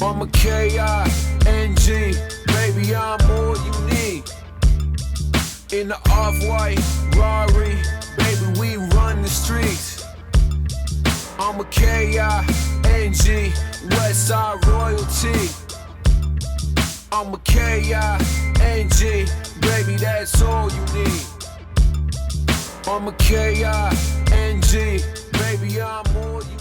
I'm a K-I-N-G, baby, I'm all you need. In the off-white Rari, baby, we run the streets. I'm a K-I-N-G, Westside royalty. I'm a K-I-N-G, baby, that's all you need. I'm a K-I-N-G, baby, I'm all you need.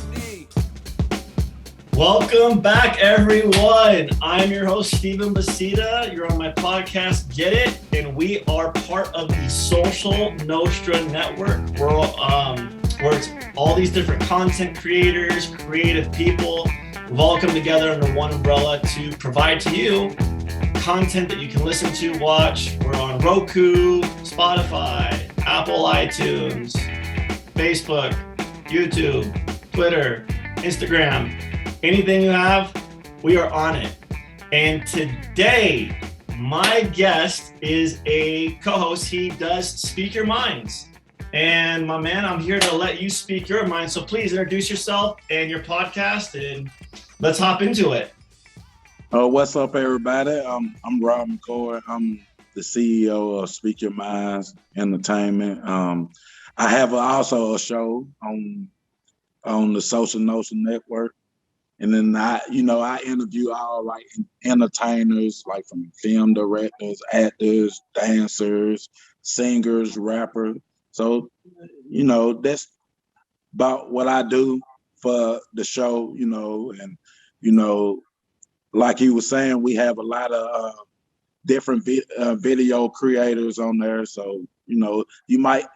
Welcome back, everyone. I'm your host, Steven Basita. You're on my podcast, Get It, and we are part of the Social Nostra Network, where it's all these different content creators, creative people. We've all come together under one umbrella to provide to you content that you can listen to, watch. We're on Roku, Spotify, Apple iTunes, Facebook, YouTube, Twitter, Instagram. Anything you have, we are on it. And today, my guest is a co-host. He does Speak Your Minds. And my man, I'm here to let you speak your mind. So please introduce yourself and your podcast, and let's hop into it. What's up, everybody? I'm Rob McCord. I'm the CEO of Speak Your Minds Entertainment. I have also a show on the Social Nostra Network. And then I interview all like entertainers, like from film directors, actors, dancers, singers, rappers. So, that's about what I do for the show, and, like you were saying, we have a lot of different video creators on there. So, you might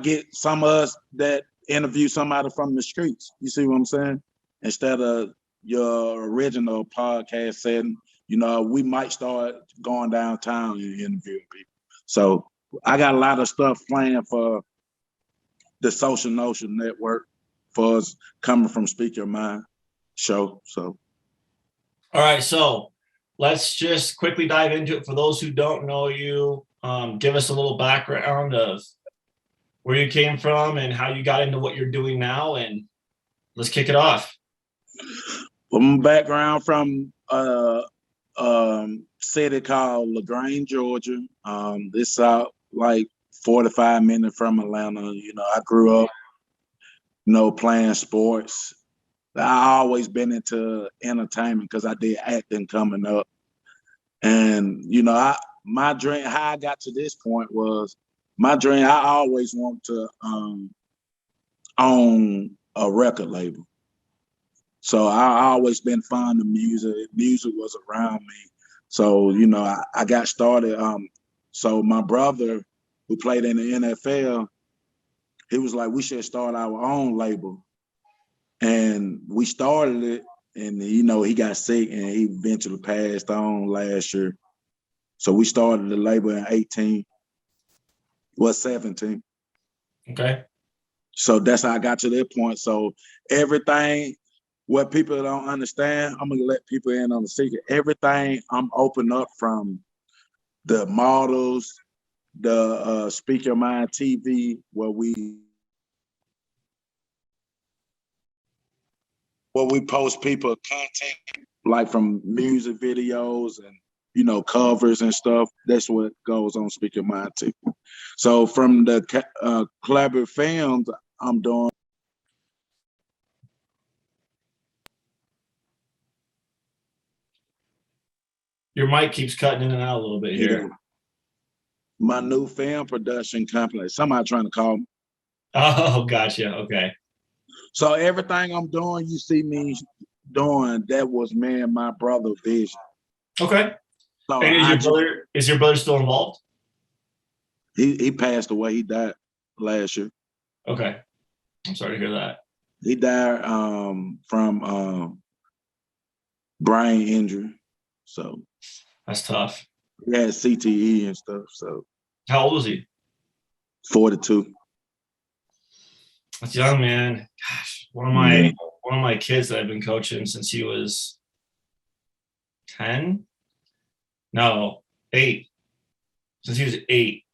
get some of us that interview somebody from the streets. You see what I'm saying? Instead of your original podcast setting, we might start going downtown and interviewing people. So I got a lot of stuff planned for the Social Nostra Network for us coming from Speak Your Mind show. So, all right, so let's just quickly dive into it. For those who don't know you, give us a little background of where you came from and how you got into what you're doing now, and let's kick it off. Well, my background from city called LaGrange, Georgia. This out like 45 minutes from Atlanta. I grew up, playing sports. I always been into entertainment because I did acting coming up. And, my dream, how I got to this point was my dream. I always want to own a record label. So I always been fond of music. Music was around me. So, I got started. So my brother, who played in the NFL, he was like, we should start our own label. And we started it, and, he got sick, and he eventually passed on last year. So we started the label in 17. Okay. So that's how I got to that point. So everything, what people don't understand, I'm going to let people in on the secret. Everything I'm open up, from the models, the Speak Your Mind TV, where we post people content, like from music videos and, covers and stuff. That's what goes on Speak Your Mind TV. So from the collaborative films I'm doing, Your mic keeps cutting in and out a little bit here. my new film production company, somebody trying to call me. Oh, gotcha. Okay. So everything I'm doing, you see me doing, that was me and my brother's vision. Okay. So And is your brother still involved? He passed away. He died last year. Okay. I'm sorry to hear that. He died from brain injury. So That's tough. he had CTE and stuff. So How old was he? 42. That's young, man. Gosh, one of my kids that I've been coaching since he was 10. No, 8. Since he was 8,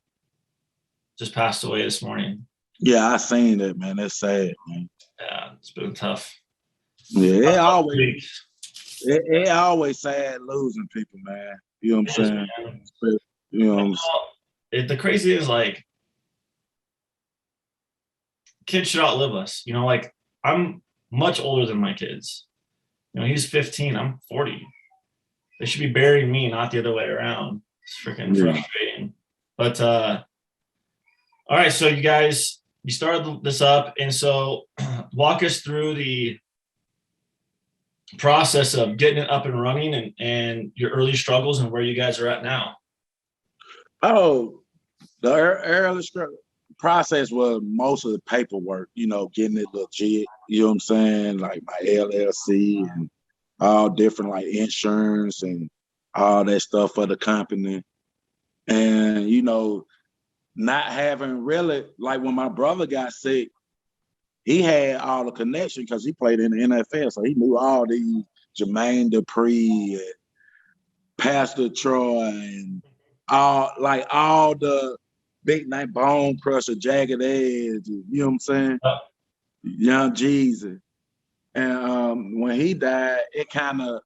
just passed away this morning. Yeah, I seen that, man. That's sad, man. Yeah, it's been tough. Yeah, it always. it always sad losing people, man. You know what I'm saying? But, you know what I'm saying? The crazy is like kids should outlive us. You know, like I'm much older than my kids. You know, he's 15, I'm 40. They should be burying me, not the other way around. It's freaking frustrating. But all right, so you started this up, and so walk us through the process of getting it up and running and your early struggles and where you guys are at now. Oh, the early process was most of the paperwork, you know, getting it legit, you know what I'm saying? Like my LLC and all different like insurance and all that stuff for the company. And, you know, not having really, like when my brother got sick, he had all the connection because he played in the NFL. So he knew all these Jermaine Dupri and Pastor Troy and all the big name Bone Crusher, Jagged Edge, you know what I'm saying? Young Jeezy. And when he died, it kind of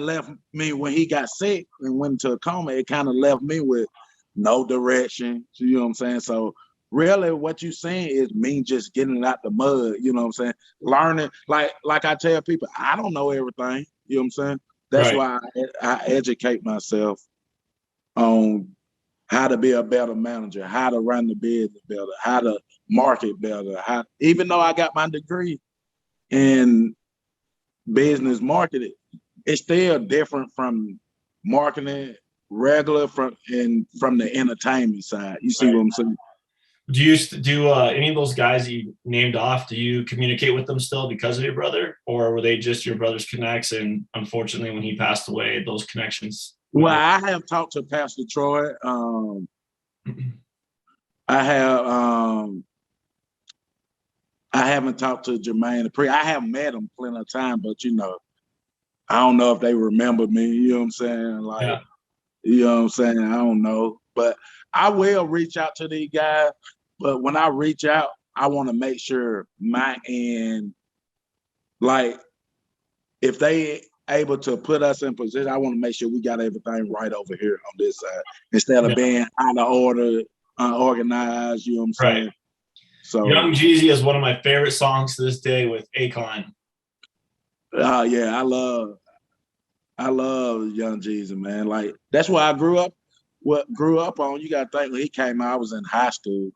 left me when he got sick and went into a coma. It kind of left me with no direction. You know what I'm saying? So really, what you saying is me just getting it out the mud. You know what I'm saying? Learning, like I tell people, I don't know everything. You know what I'm saying? That's why I educate myself on how to be a better manager, how to run the business better, how to market better. Even though I got my degree in business marketing, it's still different from marketing regular from the entertainment side. You see what I'm saying? Do any of those guys that you named off, do you communicate with them still because of your brother, or were they just your brother's connects and unfortunately when he passed away those connections? Well, I have talked to Pastor Troy. I haven't talked to Jermaine Dupri. I have met him plenty of times, but you know, I don't know if they remember me. You know what I'm saying? Like, you know what I'm saying? I don't know, but I will reach out to these guys. But when I reach out, I want to make sure my end, like, if they able to put us in position, I want to make sure we got everything right over here on this side instead of being out of order, unorganized. You know what I'm saying? So Young Jeezy is one of my favorite songs to this day with Akon. Yeah, I love Young Jeezy, man. Like that's why I grew up. What grew up on? You got to think when he came out, I was in high school.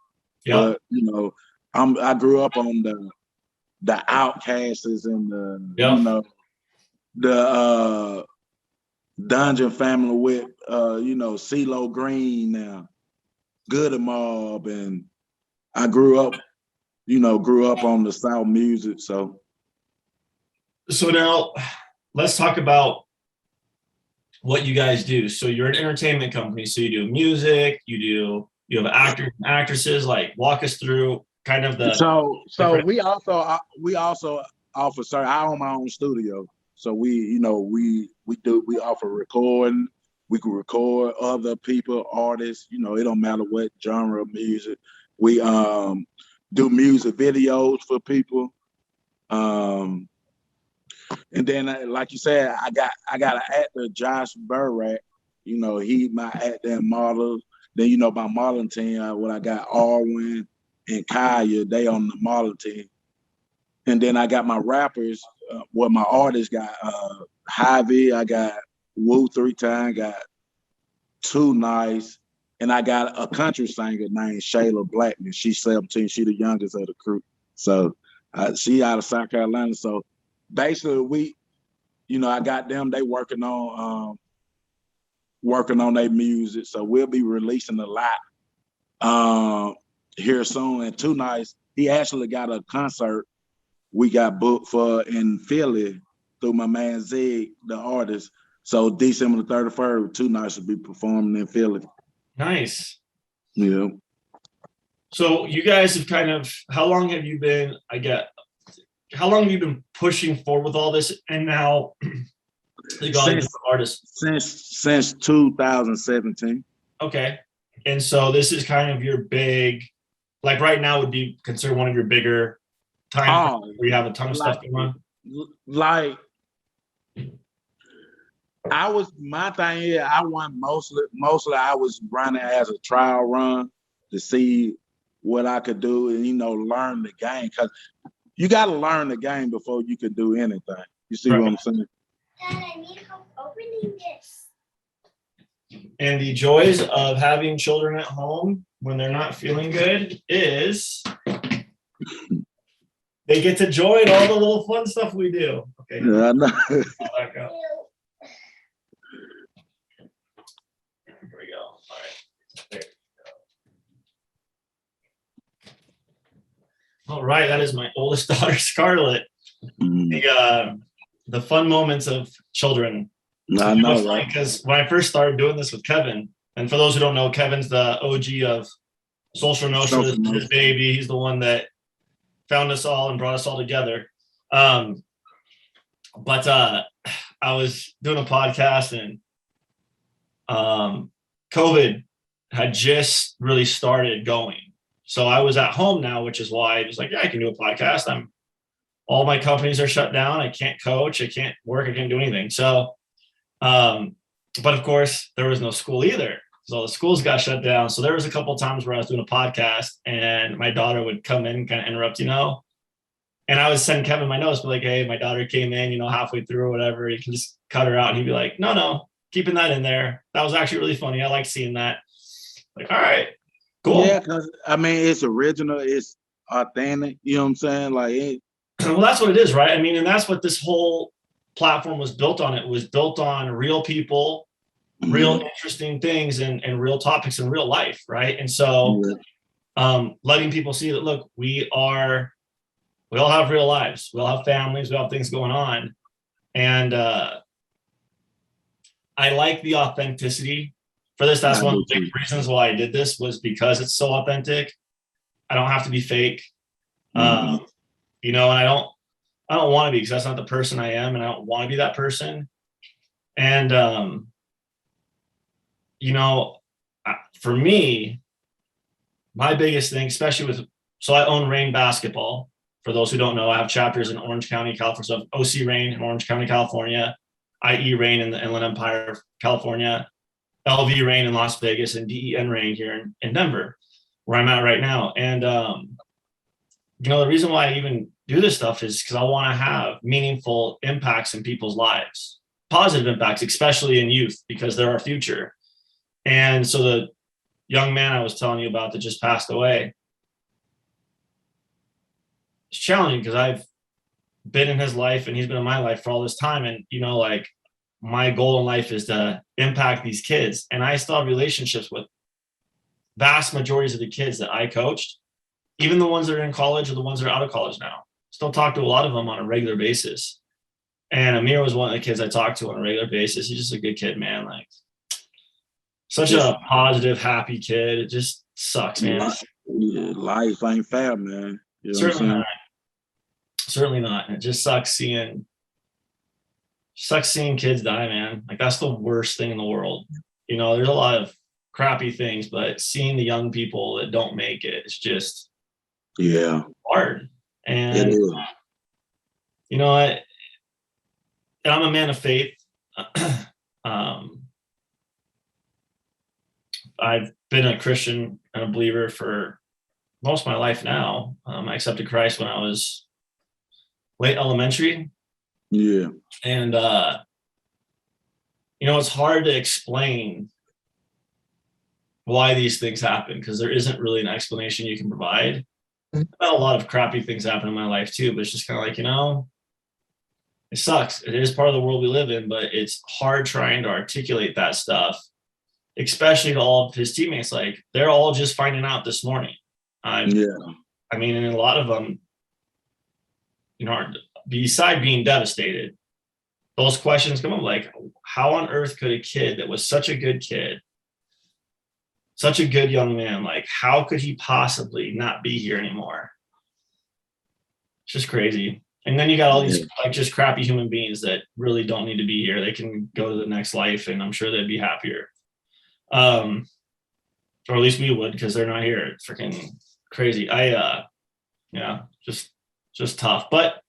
But you know, I grew up on the Outcasts and you know the Dungeon Family with you know CeeLo Green now, Good Mob, and I grew up on the South music. So now let's talk about what you guys do. So you're an entertainment company. So you do music, you have actors and actresses. Like walk us through kind of the. So we also offer. Sorry, I own my own studio. So we offer recording. We can record other people, artists. You know, it don't matter what genre of music. We do music videos for people. And then, like you said, I got an actor, Josh Burrack. You know, he my actor and model. Then, you know, my modeling team, I got Arwen and Kaya, they on the modeling team. And then I got my rappers, my artists got Javi, I got Woo 3 Times, got Too Nice, and I got a country singer named Shayla Blackman. She's 17, she the youngest of the crew. So she out of South Carolina. So basically I got them, they working on their music. So we'll be releasing a lot here soon. And Too Nice, he actually got a concert we got booked for in Philly through my man Zig, the artist. So December the 31st, Too Nice will be performing in Philly. Nice. Yeah. So you guys have how long have you been pushing forward with all this? And now since 2017. Okay. And so this is kind of your big, like right now would be considered one of your bigger times where you have a ton of stuff going on. Like My thing is, I won mostly I was running as a trial run to see what I could do and, learn the game. Because you got to learn the game before you can do anything. You see what I'm saying? Dad, I need help opening this. And the joys of having children at home when they're not feeling good is they get to join all the little fun stuff we do. Okay. Yeah, I know. Back up. Here we go. All right. There we go. All right. That is my oldest daughter, Scarlett. The fun moments of children. I know, right? Because when I first started doing this with Kevin, and for those who don't know, Kevin's the OG of Social Nostra, his baby. He's the one that found us all and brought us all together. But I was doing a podcast and COVID had just really started going. So I was at home now, which is why I was like, yeah, I can do a podcast. All my companies are shut down. I can't coach. I can't work. I can't do anything. So, but of course there was no school either. So the schools got shut down. So there was a couple of times where I was doing a podcast and my daughter would come in and kind of interrupt, and I would send Kevin my notes, be like, hey, my daughter came in, halfway through or whatever. You can just cut her out. And he'd be like, no, keeping that in there. That was actually really funny. I like seeing that. Like, all right, cool. Yeah, because it's original. It's authentic. You know what I'm saying? Like, well, that's what it is, right? And that's what this whole platform was built on. It was built on real people, real interesting things, and real topics in real life, right? And so letting people see that, look, we all have real lives. We all have families. We all have things going on. And I like the authenticity for this. That's one of the big reasons why I did this, was because it's so authentic. I don't have to be fake. And I don't want to be, because that's not the person I am, and I don't want to be that person. And for me, my biggest thing, especially so I own Reign Basketball. For those who don't know, I have chapters in Orange County, California. So OC Reign in Orange County, California, IE Reign in the Inland Empire, California, LV Reign in Las Vegas, and DEN Reign here in Denver, where I'm at right now. And the reason why I even do this stuff is because I want to have meaningful impacts in people's lives, positive impacts, especially in youth, because they're our future. And so the young man I was telling you about that just passed away, it's challenging because I've been in his life and he's been in my life for all this time. And, my goal in life is to impact these kids. And I still have relationships with vast majorities of the kids that I coached, even the ones that are in college or the ones that are out of college now. Still talk to a lot of them on a regular basis. And Amir was one of the kids I talked to on a regular basis. He's just a good kid, man. Like, such a positive, happy kid. It just sucks, man. Life ain't fair, man. You know Certainly not. Certainly not. It just sucks seeing kids die, man. Like, that's the worst thing in the world. There's a lot of crappy things, but seeing the young people that don't make it, it's just hard. And it is. And I'm a man of faith. I've been a Christian and a believer for most of my life now. I accepted Christ when I was late elementary. Yeah. And, it's hard to explain why these things happen, because there isn't really an explanation you can provide. I've had a lot of crappy things happen in my life too, but it's just kind of like, it sucks. It is part of the world we live in, but it's hard trying to articulate that stuff, especially to all of his teammates. Like, they're all just finding out this morning. And a lot of them, beside being devastated, those questions come up like, how on earth could a kid that was such a good kid, such a good young man, like, how could he possibly not be here anymore? It's just crazy. And then you got all these just crappy human beings that really don't need to be here. They can go to the next life, and I'm sure they'd be happier. Or at least we would, because they're not here. It's freaking crazy. Just tough. But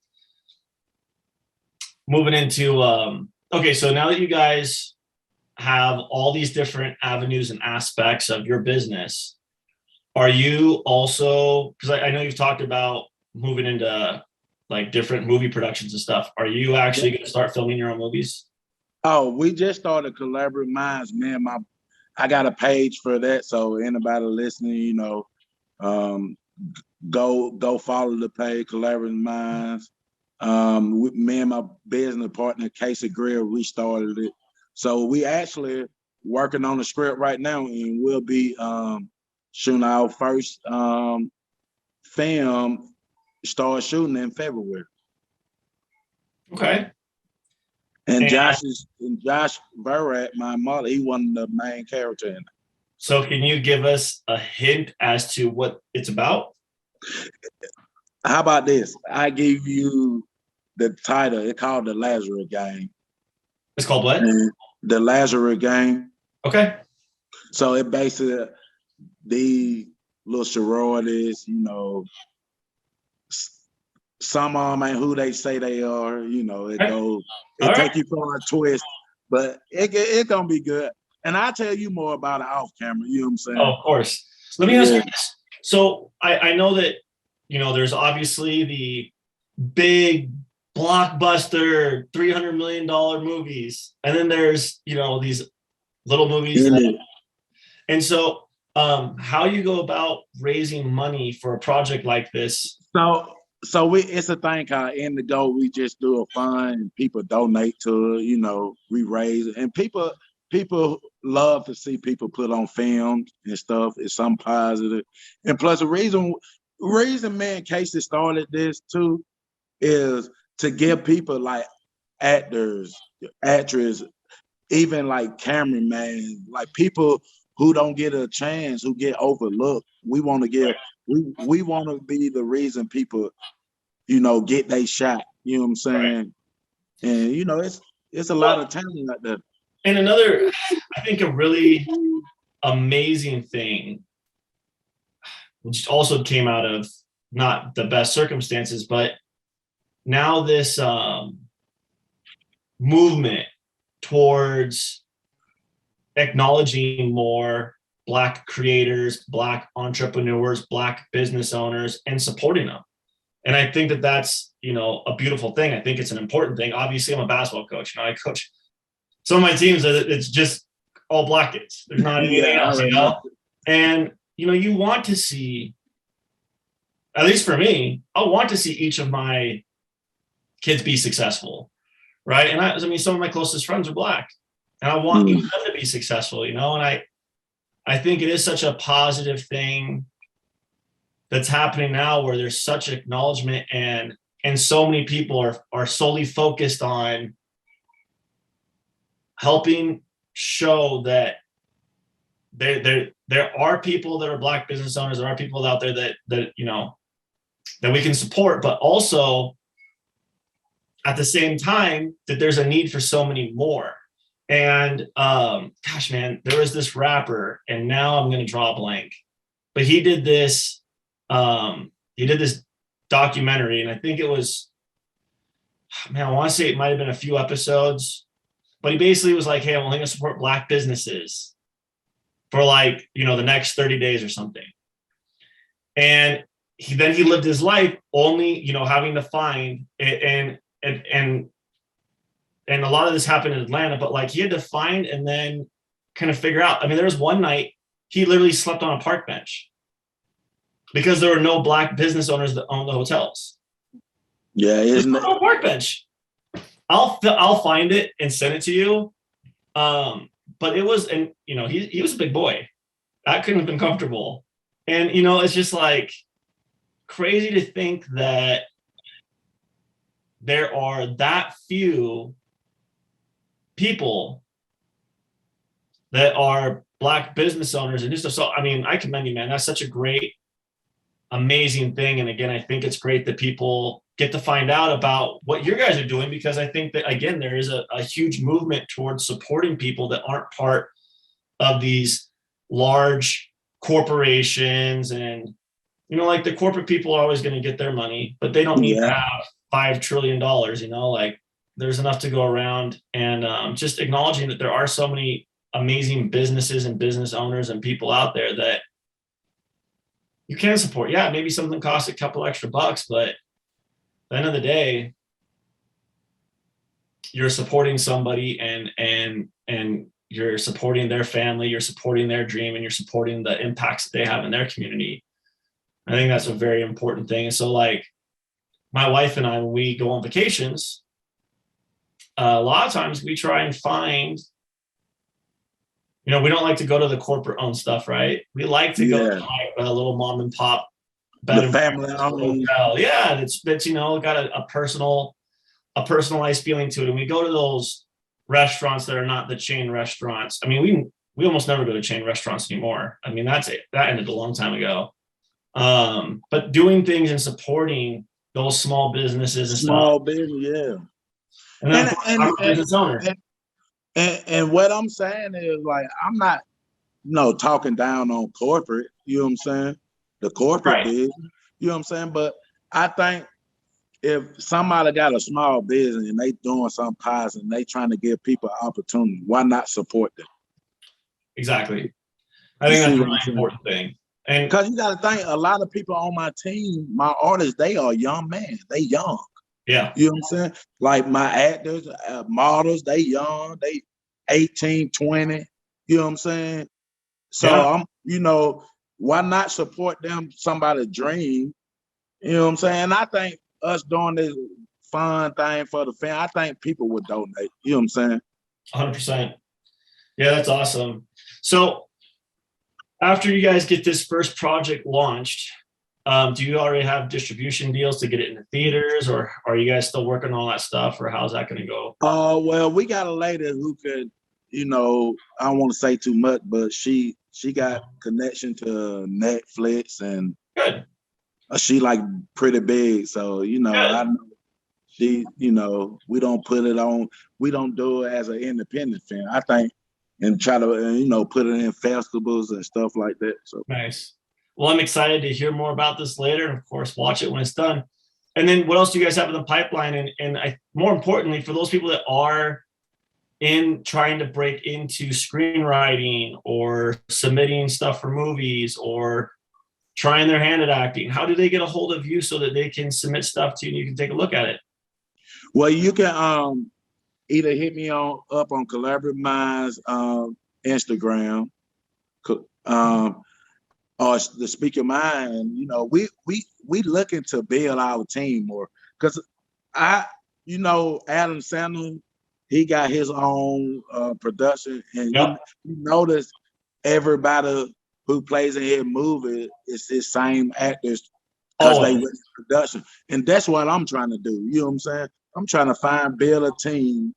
moving into, okay, so now that you guys have all these different avenues and aspects of your business, are you also, because I know you've talked about moving into like different movie productions and stuff. Are you actually going to start filming your own movies? Oh, we just started Collaborative Minds. I got a page for that. So anybody listening, go follow the page, Collaborative Minds. Me and my business partner, Casey Grill, we started it. So we actually working on the script right now, and we'll be shooting our first film, start shooting in February. Okay. And Josh Verrat, my mother, he one of the main characters in it. So can you give us a hint as to what it's about? How about this? I give you the title. It's called The Lazarus Game. It's called what? And The Lazarus Game. Okay. So it basically the little sororities, some of them ain't who they say they are. It take you for a twist, but it gonna be good. And I'll tell you more about it off camera. You know what I'm saying? Oh, of course. Let me ask you this. So I know that, there's obviously the big blockbuster $300 million movies. And then there's, these little movies. And so how you go about raising money for a project like this? So it's a thing called Indigo. We just do a fund and people donate to it, we raise it. And people love to see people put on films and stuff. It's something positive. And plus the reason me and Casey started this too is to give people like actors, actresses, even like cameramen, like people who don't get a chance, who get overlooked. We want to be the reason people, get their shot. You know what I'm saying? Right. And it's a lot of talent out there. And another, I think a really amazing thing, which also came out of not the best circumstances, but now this movement towards acknowledging more Black creators, Black entrepreneurs, Black business owners, and supporting them. And I think that that's, a beautiful thing. I think it's an important thing. Obviously, I'm a basketball coach. I coach some of my teams. It's just all Black kids. There's not anything else, And, you want to see, at least for me, I want to see each of my kids be successful, right? And some of my closest friends are Black. And I want them to be successful, and I think it is such a positive thing that's happening now where there's such acknowledgement and so many people are solely focused on helping show that there are people that are Black business owners, there are people out there that that we can support, but also at the same time that there's a need for so many more. And gosh, man, there was this rapper, and now I'm going to draw a blank, but he did this documentary, and I think it was, I want to say it might've been a few episodes, but he basically was like, hey, I'm only going to support Black businesses for the next 30 days or something. And he lived his life only, having to find it, and a lot of this happened in Atlanta, but he had to find and then kind of figure out. There was one night he literally slept on a park bench because there were no Black business owners that owned the hotels. Yeah, isn't it? On a park bench. I'll find it and send it to you. But it was, and he was a big boy. That couldn't have been comfortable. And it's just crazy to think that there are that few people that are Black business owners and just so. I commend you, man. That's such a great, amazing thing. And again, I think it's great that people get to find out about what you guys are doing, because I think that again, there is a huge movement towards supporting people that aren't part of these large corporations. And the corporate people are always going to get their money, but they don't need to have $5 trillion. there's enough to go around, and just acknowledging that there are so many amazing businesses and business owners and people out there that you can support. Yeah, maybe something costs a couple extra bucks, but at the end of the day, you're supporting somebody, and you're supporting their family, you're supporting their dream, and you're supporting the impacts that they have in their community. I think that's a very important thing. And so, like, my wife and I, when we go on vacations, a lot of times we try and find, we don't like to go to the corporate owned stuff, right? We like to go to like a little mom and pop bed and family hotel. Yeah, that's got a personalized feeling to it. And we go to those restaurants that are not the chain restaurants. I mean, we almost never go to chain restaurants anymore. I mean, that ended a long time ago. But doing things and supporting those small businesses and small business, yeah. And then I'm a business owner. And what I'm saying is, like, I'm not, talking down on corporate, you know what I'm saying? The corporate business, you know what I'm saying? But I think if somebody got a small business and they doing some positive and they trying to give people opportunity, why not support them? Exactly. I think that's a really important thing. And because you got to think, a lot of people on my team, my artists, they are young men. They young. Yeah. You know what I'm saying? Like my actors, models, they young. They 18, 20. You know what I'm saying? So why not support them, somebody's dream? You know what I'm saying? And I think us doing this fun thing for the fan, I think people would donate. You know what I'm saying? 100%. Yeah, that's awesome. So after you guys get this first project launched, do you already have distribution deals to get it in the theaters, or are you guys still working on all that stuff, or how's that going to go? Well, we got a lady who could, I don't want to say too much, but she got connection to Netflix, and good. She like pretty big, so I know she, we don't put it on, we don't do it as an independent film, I think, and try to put it in festivals and stuff like that. So nice. Well, I'm excited to hear more about this later, and of course, watch it when it's done. And then, what else do you guys have in the pipeline? And more importantly, for those people that are trying to break into screenwriting or submitting stuff for movies or trying their hand at acting, how do they get a hold of you so that they can submit stuff to you and you can take a look at it? Well, you can either hit me up on Speakyamindz Instagram, or the Speakyamindz. We looking to build our team more, because Adam Sandler, he got his own production, and you notice everybody who plays in his movie is his same actors because they went in production, and that's what I'm trying to do. You know what I'm saying? I'm trying to build a team,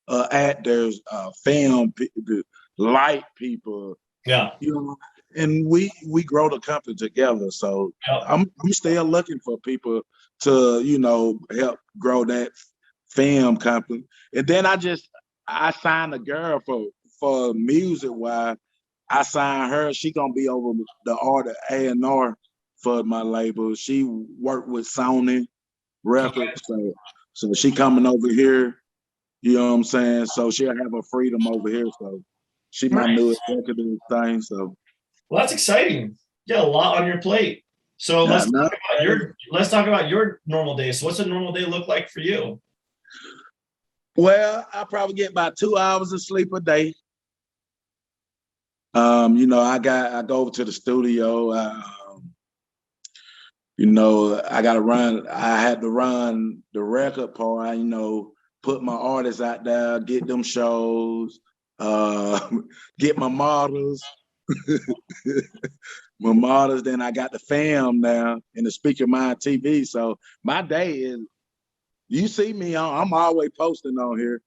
actors, film people, light people. Yeah. And we grow the company together. So I'm still looking for people to help grow that film company. And then I signed a girl for music wise. I signed her. She gonna be over the art of A&R for my label. She worked with Sony Records, so she coming over here. You know what I'm saying? So she'll have her freedom over here. So she my new executive thing. So well, that's exciting. You got a lot on your plate. So let's talk about your normal day. So what's a normal day look like for you? Well, I probably get about 2 hours of sleep a day. I go over to the studio. I had to run the record part, put my artists out there, get them shows, get my models. Then I got the fam now in the Speakyamindz TV. So my day is, you see me I'm always posting on here.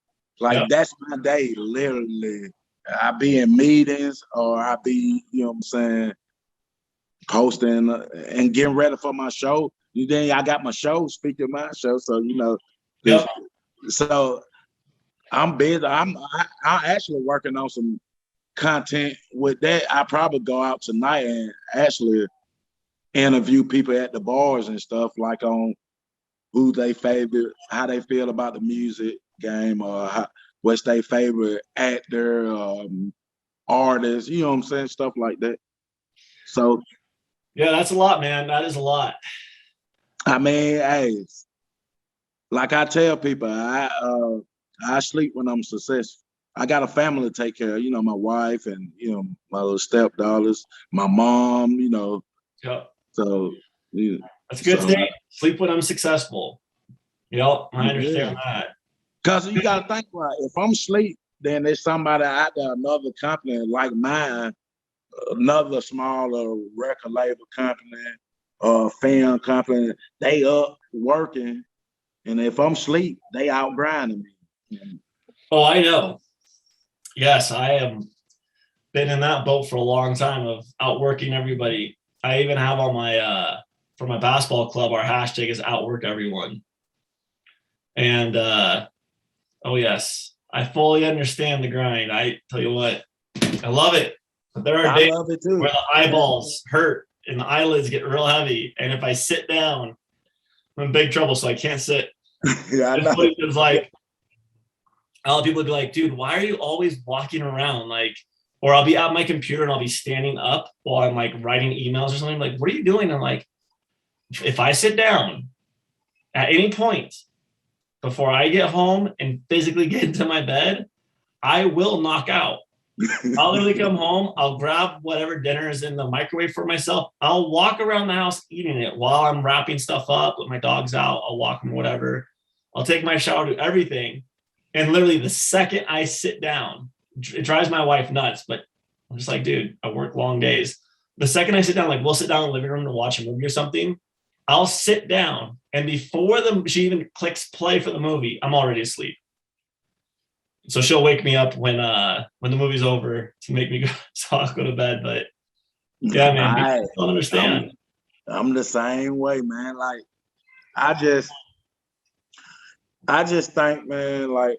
That's my day, literally. I be in meetings, or I be, posting and getting ready for my show. Then I got my show, Speakyamindz show. So, so I'm busy. I'm actually working on some content with that. I probably go out tonight and actually interview people at the bars and stuff, like on who they favorite, how they feel about the music, game, or what's their favorite actor, artist, you know what I'm saying? Stuff like that. So Yeah, that's a lot, man. That is a lot. I mean, hey, like I tell people, I sleep when I'm successful. I got a family to take care of, my wife and, my little stepdaughters, my mom, Yep. So, yeah. That's a good thing. Sleep when I'm successful. Yep, I understand that. Because you got to think about it. If I'm asleep, then there's somebody out there, another company like mine, another smaller record label company or film company, they up working. And if I'm asleep, they out grinding me. Oh, I know. Yes, I have been in that boat for a long time of outworking everybody. I even have on my, for my basketball club, our hashtag is outwork everyone. And, oh yes, I fully understand the grind. I tell you what, I love it. But there are days where the eyeballs hurt and the eyelids get real heavy. And if I sit down, I'm in big trouble, so I can't sit. Yeah, I know. It's like, a lot of people would be like, dude, why are you always walking around? Like, or I'll be at my computer and I'll be standing up while I'm like writing emails or something. Like, what are you doing? I'm like, if I sit down at any point before I get home and physically get into my bed, I will knock out. I'll literally come home. I'll grab whatever dinner is in the microwave for myself. I'll walk around the house eating it while I'm wrapping stuff up, with my dogs out. I'll walk them, whatever. I'll take my shower, do everything. And literally the second I sit down, it drives my wife nuts, but I'm just like, dude, I work long days. The second I sit down, like we'll sit down in the living room to watch a movie or something. I'll sit down, and before she even clicks play for the movie, I'm already asleep. So she'll wake me up when the movie's over to make me go, so I'll go to bed. But yeah, man, I don't understand. I'm the same way, man. Like I just think, man, like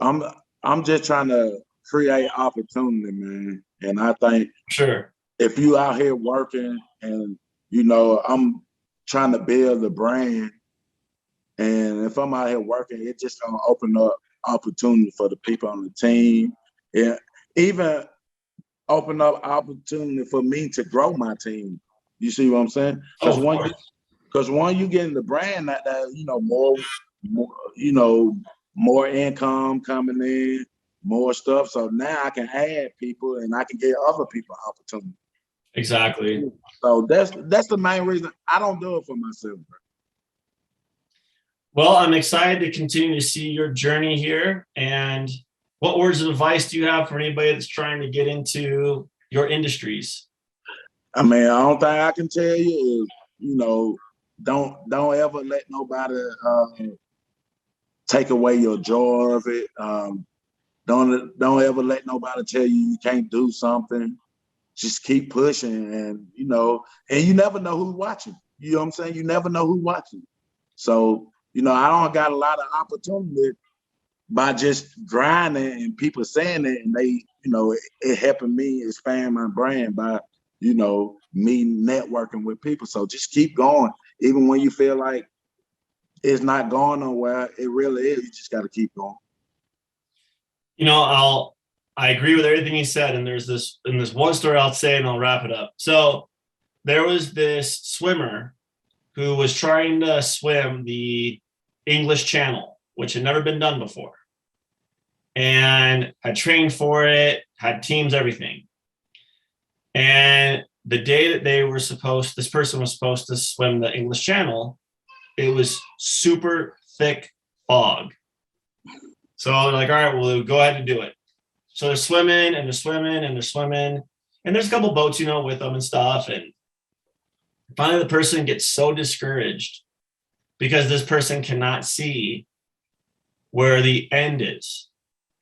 I'm just trying to create opportunity, man. And I think sure if you out here working and I'm trying to build a brand, and if I'm out here working, it's just gonna open up opportunity for the people on the team. Yeah, even open up opportunity for me to grow my team. You see what I'm saying? Because when you get in the brand, that more income coming in, more stuff. So now I can add people and I can get other people opportunity. Exactly. So that's the main reason I don't do it for myself, bro. Well, I'm excited to continue to see your journey here. And what words of advice do you have for anybody that's trying to get into your industries? I mean, the only thing I can tell you is, don't ever let nobody take away your joy of it. Don't ever let nobody tell you can't do something. Just keep pushing, and you never know who's watching. You know what I'm saying? You never know who's watching. So, I don't got a lot of opportunity by just grinding and people saying it, and they, it helping me expand my brand by, me networking with people. So just keep going. Even when you feel like it's not going nowhere, it really is. You just got to keep going. I agree with everything you said. And there's this one story I'll say, and I'll wrap it up. So there was this swimmer who was trying to swim the English Channel, which had never been done before, and had trained for it, had teams, everything. And the day that this person was supposed to swim the English Channel, it was super thick fog. So they're like, all right, well, go ahead and do it. So they're swimming and they're swimming and they're swimming. And there's a couple boats, with them and stuff. And finally the person gets so discouraged because this person cannot see where the end is.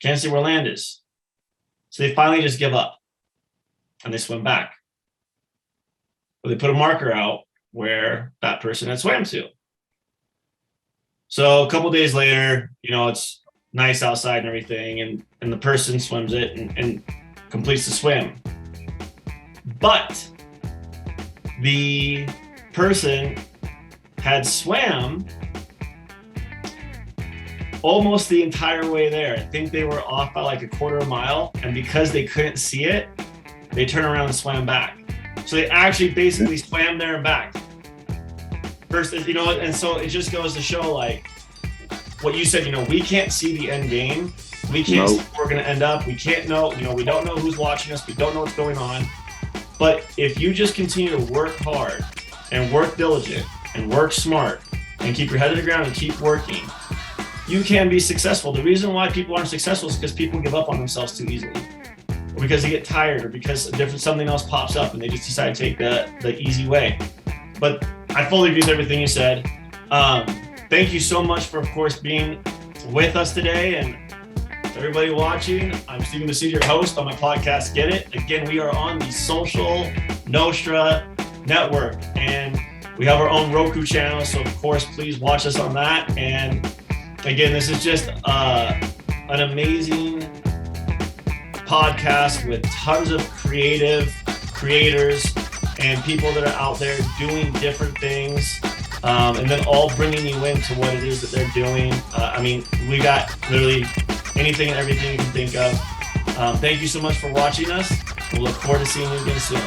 Can't see where land is. So they finally just give up and they swim back. But they put a marker out where that person had swam to. So a couple days later, it's nice outside and everything, and the person swims it and completes the swim. But the person had swam almost the entire way there. I think they were off by like a quarter of a mile, and because they couldn't see it, they turned around and swam back. So they actually basically swam there and back. First, you know, and so it just goes to show, like what you said, you know, we can't see the end game. We can't see where we're going to end up. We can't know, you know, we don't know who's watching us. We don't know what's going on. But if you just continue to work hard and work diligent and work smart and keep your head to the ground and keep working, you can be successful. The reason why people aren't successful is because people give up on themselves too easily, or because they get tired, or because something else pops up and they just decide to take the easy way. But I fully agree with everything you said. Thank you so much for, of course, being with us today. And everybody watching, I'm Stephen Bessida, your host on my podcast, Get It. Again, we are on the Social Nostra Network, and we have our own Roku channel. So, of course, please watch us on that. And again, this is just an amazing podcast with tons of creators and people that are out there doing different things, and then all bringing you into what it is that they're doing. I mean, we got literally anything and everything you can think of. Thank you so much for watching us. We'll look forward to seeing you again soon.